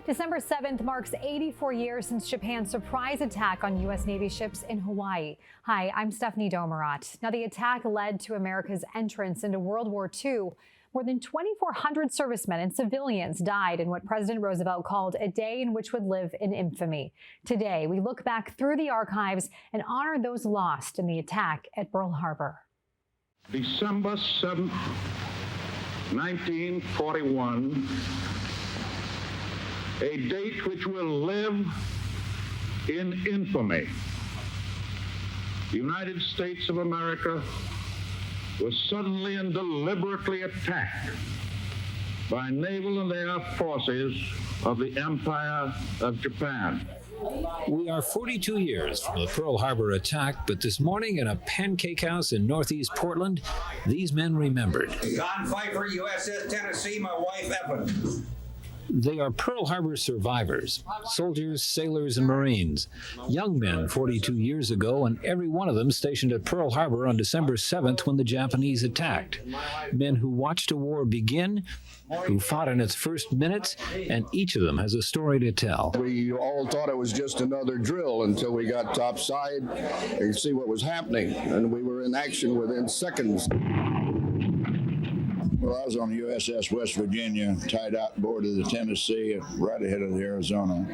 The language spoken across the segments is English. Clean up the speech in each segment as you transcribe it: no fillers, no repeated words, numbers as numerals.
December 7th marks 84 years since Japan's surprise attack on U.S. Navy ships in Hawaii. Hi, I'm Stephanie Domerat. Now, the attack led to America's entrance into World War II. More than 2,400 servicemen and civilians died in what President Roosevelt called a day in which would live in infamy. Today, we look back through the archives and honor those lost in the attack at Pearl Harbor. December 7th, 1941. A date which will live in infamy. The United States of America was suddenly and deliberately attacked by naval and air forces of the Empire of Japan. We are 42 years from the Pearl Harbor attack, but this morning in a pancake house in northeast Portland, these men remembered. Don Pfeiffer, USS Tennessee, my wife Evan. They are Pearl Harbor survivors, soldiers, sailors, and Marines. Young men 42 years ago, and every one of them stationed at Pearl Harbor on December 7th when the Japanese attacked. Men who watched a war begin, who fought in its first minutes, and each of them has a story to tell. We all thought it was just another drill until we got topside and see what was happening, and we were in action within seconds. Well, I was on the USS West Virginia, tied out aboard of the Tennessee, right ahead of the Arizona.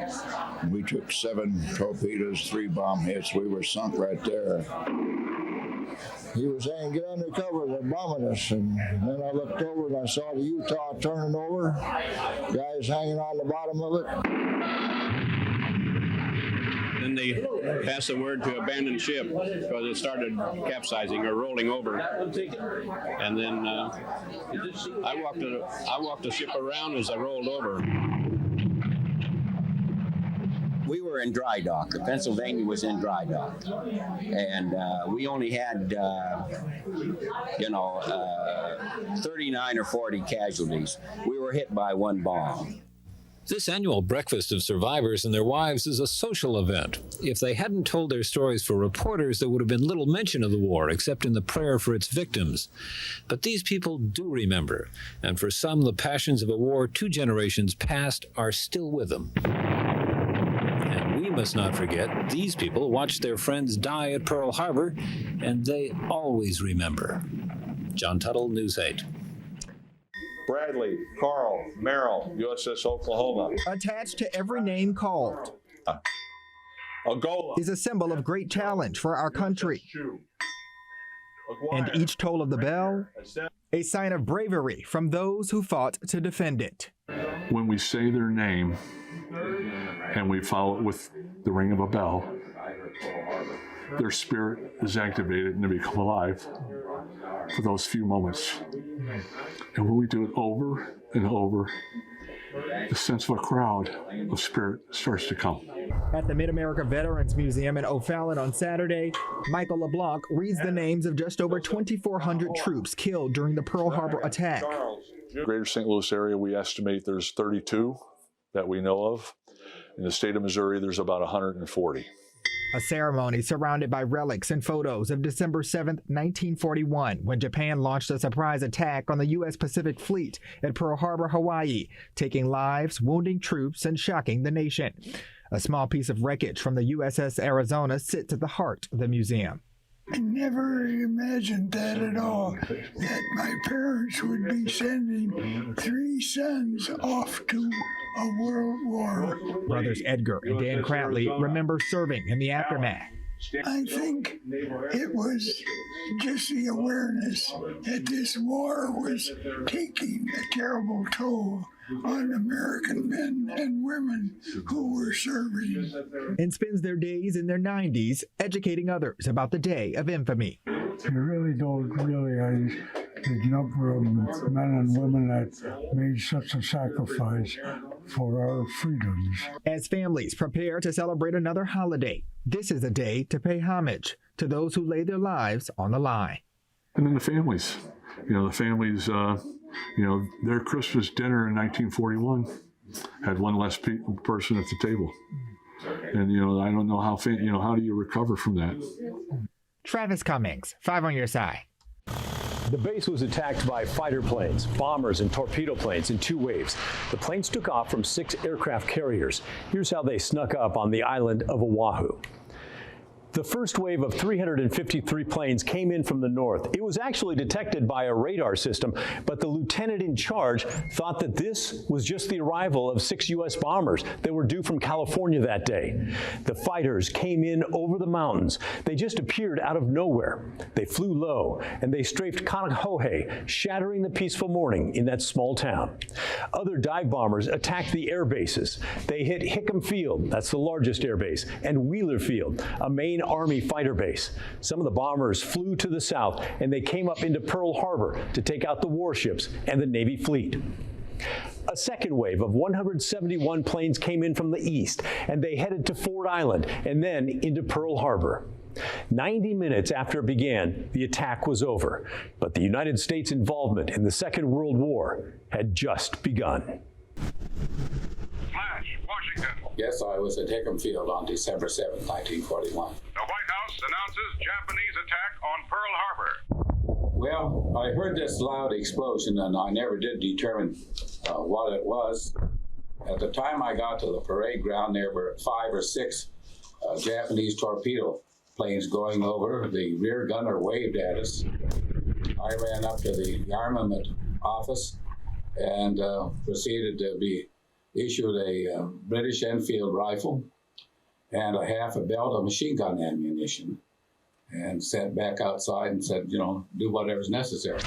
We took 7 torpedoes, 3 bomb hits. We were sunk right there. He was saying, "Get under cover, they're bombing us." And then I looked over and I saw the Utah turning over, guys hanging on the bottom of it. Then they passed the word to abandon ship because it started capsizing or rolling over. And then I walked the ship around as I rolled over. We were in dry dock. The Pennsylvania was in dry dock. And we only had, 39 or 40 casualties. We were hit by 1 bomb. This annual Breakfast of Survivors and their wives is a social event. If they hadn't told their stories for reporters, there would have been little mention of the war, except in the prayer for its victims. But these people do remember, and for some, the passions of a war 2 generations past are still with them. And we must not forget, these people watched their friends die at Pearl Harbor, and they always remember. John Tuttle, News 8. Bradley, Carl, Merrill, USS Oklahoma. Attached to every name called Angola is a symbol of great challenge for our country. And each toll of the bell, a sign of bravery from those who fought to defend it. When we say their name and we follow it with the ring of a bell, their spirit is activated and they become alive for those few moments. And when we do it over and over, the sense of a crowd of spirit starts to come. At the Mid-America Veterans Museum in O'Fallon on Saturday, Michael LeBlanc reads the names of just over 2,400 troops killed during the Pearl Harbor attack. Greater St. Louis area, we estimate there's 32 that we know of. In the state of Missouri, there's about 140. A ceremony surrounded by relics and photos of December 7, 1941, when Japan launched a surprise attack on the U.S. Pacific Fleet at Pearl Harbor, Hawaii, taking lives, wounding troops, and shocking the nation. A small piece of wreckage from the USS Arizona sits at the heart of the museum. I never imagined that at all, that my parents would be sending 3 sons off to a world war. Brothers Edgar and Dan Cratley remember serving in the aftermath. I think it was just the awareness that this war was taking a terrible toll on American men and women who were serving. And spends their days in their 90s educating others about the day of infamy. You really don't realize the number of men and women that made such a sacrifice for our freedoms. As families prepare to celebrate another holiday, this is a day to pay homage to those who laid their lives on the line. And then the families, their Christmas dinner in 1941 had one less person at the table. And, I don't know how do you recover from that? Travis Cummings, 5 on your side. The base was attacked by fighter planes, bombers, and torpedo planes in 2 waves. The planes took off from 6 aircraft carriers. Here's how they snuck up on the island of Oahu. The first wave of 353 planes came in from the north. It was actually detected by a radar system, but the lieutenant in charge thought that this was just the arrival of 6 U.S. bombers that were due from California that day. The fighters came in over the mountains. They just appeared out of nowhere. They flew low, and they strafed Kaneohe, shattering the peaceful morning in that small town. Other dive bombers attacked the air bases. They hit Hickam Field, that's the largest air base, and Wheeler Field, a main Army fighter base. Some of the bombers flew to the south, and they came up into Pearl Harbor to take out the warships and the Navy fleet. A second wave of 171 planes came in from the east, and they headed to Ford Island and then into Pearl Harbor. 90 minutes after it began, the attack was over, but the United States' involvement in the Second World War had just begun. Washington. Yes, I was at Hickam Field on December 7, 1941. The White House announces Japanese attack on Pearl Harbor. Well, I heard this loud explosion, and I never did determine what it was. At the time I got to the parade ground, there were 5 or 6 Japanese torpedo planes going over. The rear gunner waved at us. I ran up to the armament office and proceeded to be issued a British Enfield rifle and a half a belt of machine gun ammunition, and sat back outside and said, you know, do whatever's necessary.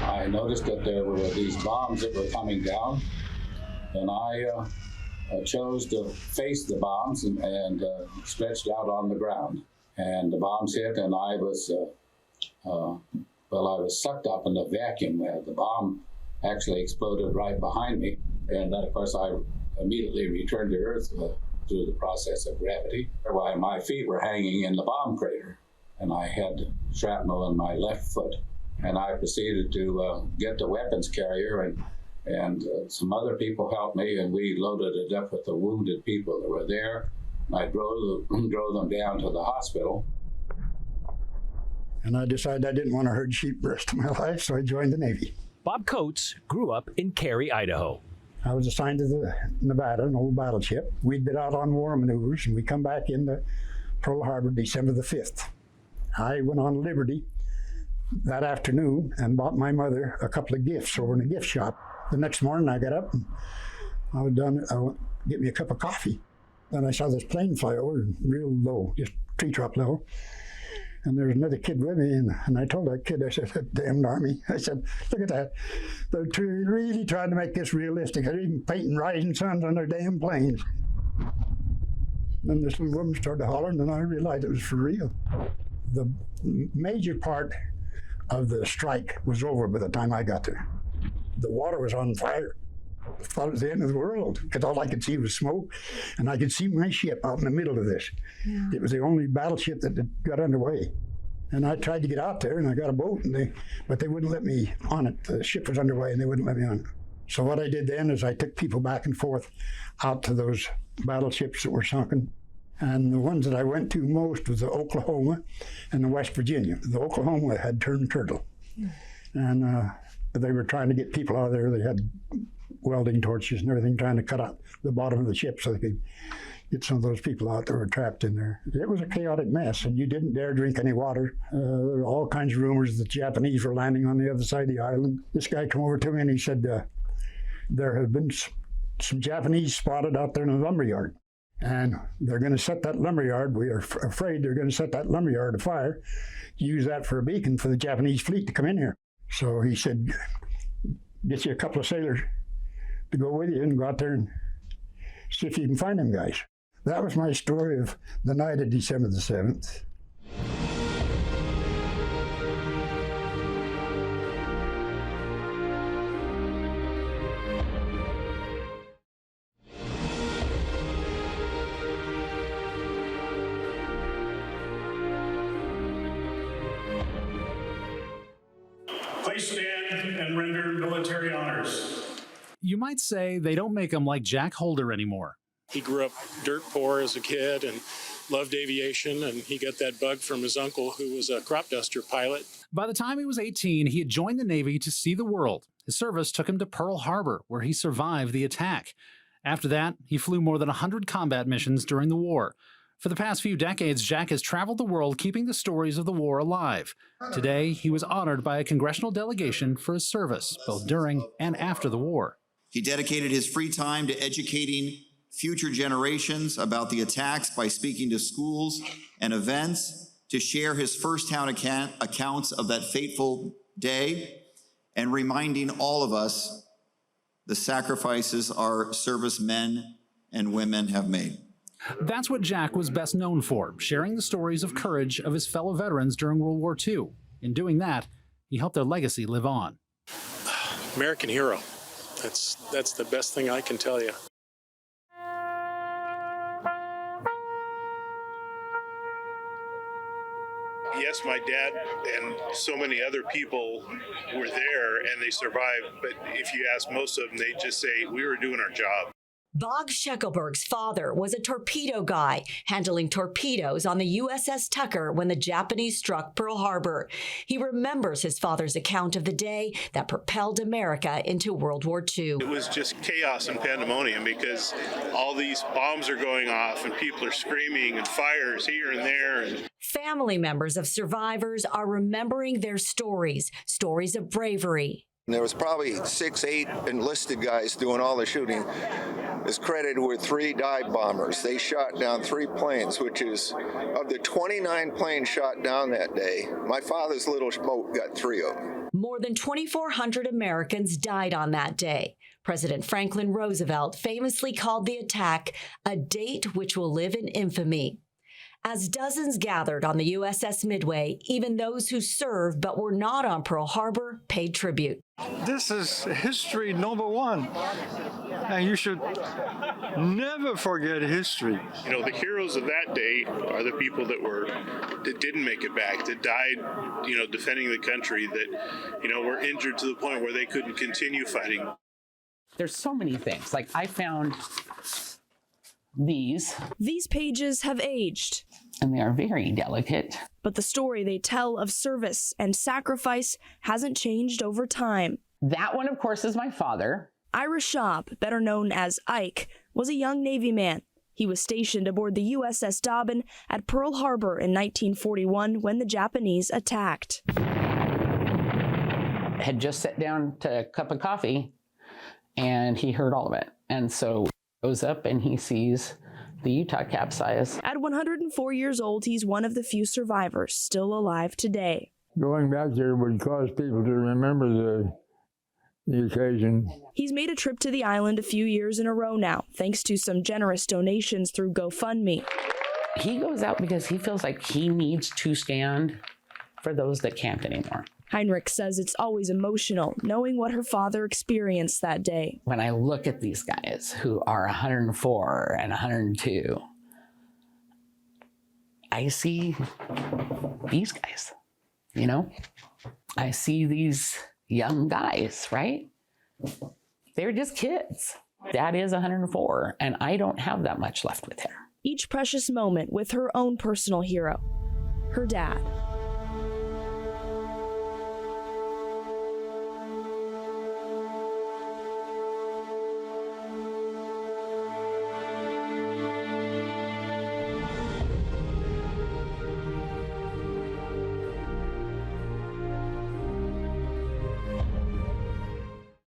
I noticed that there were these bombs that were coming down, and I chose to face the bombs and stretched out on the ground. And the bombs hit, and I was, I was sucked up in the vacuum. The bomb actually exploded right behind me. And then, of course, I immediately returned to Earth through the process of gravity, while my feet were hanging in the bomb crater. And I had shrapnel in my left foot. And I proceeded to get the weapons carrier, and some other people helped me, and we loaded it up with the wounded people that were there. And I drove them down to the hospital. And I decided I didn't want to herd sheep the rest of my life, so I joined the Navy. Bob Coates grew up in Cary, Idaho. I was assigned to the Nevada, an old battleship. We'd been out on war maneuvers, and we come back into Pearl Harbor December the 5th. I went on Liberty that afternoon and bought my mother a couple of gifts over in a gift shop. The next morning I got up and I went to get me a cup of coffee. Then I saw this plane fly over real low, just treetop level. And there was another kid with me, and I told that kid, I said, that damned Army. I said, look at that. They're really trying to make this realistic. They're even painting rising suns on their damn planes. Then this little woman started hollering, and I realized it was for real. The major part of the strike was over by the time I got there. The water was on fire. I thought it was the end of the world, because all I could see was smoke, and I could see my ship out in the middle of this. Yeah. It was the only battleship that got underway. And I tried to get out there, and I got a boat, but they wouldn't let me on it. The ship was underway, and they wouldn't let me on it. So what I did then is I took people back and forth out to those battleships that were sunken. And the ones that I went to most was the Oklahoma and the West Virginia. The Oklahoma had turned turtle. Yeah. And they were trying to get people out of there. They had welding torches and everything, trying to cut out the bottom of the ship so they could get some of those people out that were trapped in there. It was a chaotic mess, and you didn't dare drink any water. There were all kinds of rumors that the Japanese were landing on the other side of the island. This guy came over to me and he said, there have been some Japanese spotted out there in a lumberyard, and they're going to set that lumberyard. We are afraid they're going to set that lumberyard afire, use that for a beacon for the Japanese fleet to come in here. So he said, get you a couple of sailors to go with you and go out there and see if you can find them guys. That was my story of the night of December the 7th. Please stand and render military honors. You might say they don't make them like Jack Holder anymore. He grew up dirt poor as a kid and loved aviation, and he got that bug from his uncle, who was a crop duster pilot. By the time he was 18, he had joined the Navy to see the world. His service took him to Pearl Harbor, where he survived the attack. After that, he flew more than 100 combat missions during the war. For the past few decades, Jack has traveled the world keeping the stories of the war alive. Today, he was honored by a congressional delegation for his service, both during and after the war. He dedicated his free time to educating future generations about the attacks by speaking to schools and events, to share his firsthand accounts of that fateful day, and reminding all of us the sacrifices our servicemen and women have made. That's what Jack was best known for, sharing the stories of courage of his fellow veterans during World War II. In doing that, he helped their legacy live on. American hero. That's the best thing I can tell you. Yes, my dad and so many other people were there and they survived, but if you ask most of them, they just say, we were doing our job. Bog Scheckelberg's father was a torpedo guy, handling torpedoes on the USS Tucker when the Japanese struck Pearl Harbor. He remembers his father's account of the day that propelled America into World War II. It was just chaos and pandemonium because all these bombs are going off and people are screaming and fires here and there. Family members of survivors are remembering their stories of bravery. There was probably 6-8 enlisted guys doing all the shooting. Is credited with 3 dive bombers. They shot down 3 planes, which is, of the 29 planes shot down that day, my father's little boat got 3 of them. More than 2,400 Americans died on that day. President Franklin Roosevelt famously called the attack a date which will live in infamy. As dozens gathered on the USS Midway, even those who served but were not on Pearl Harbor paid tribute. This is history #1, and you should never forget history. You know, the heroes of that day are the people that didn't make it back, that died, defending the country, that, were injured to the point where they couldn't continue fighting. There's so many things. Like I found these. These pages have aged. And they are very delicate. But the story they tell of service and sacrifice hasn't changed over time. That one, of course, is my father. Ira Schab, better known as Ike, was a young Navy man. He was stationed aboard the USS Dobbin at Pearl Harbor in 1941 when the Japanese attacked. Had just sat down to a cup of coffee, and he heard all of it. And so he goes up and he sees the Utah capsize. At 104 years old, he's one of the few survivors still alive today. Going back there would cause people to remember the occasion. He's made a trip to the island a few years in a row now, thanks to some generous donations through GoFundMe. He goes out because he feels like he needs to stand for those that can't anymore. Heinrich says it's always emotional, knowing what her father experienced that day. When I look at these guys who are 104 and 102, I see these guys, I see these young guys, right? They're just kids. Dad is 104, and I don't have that much left with him. Each precious moment with her own personal hero, her dad.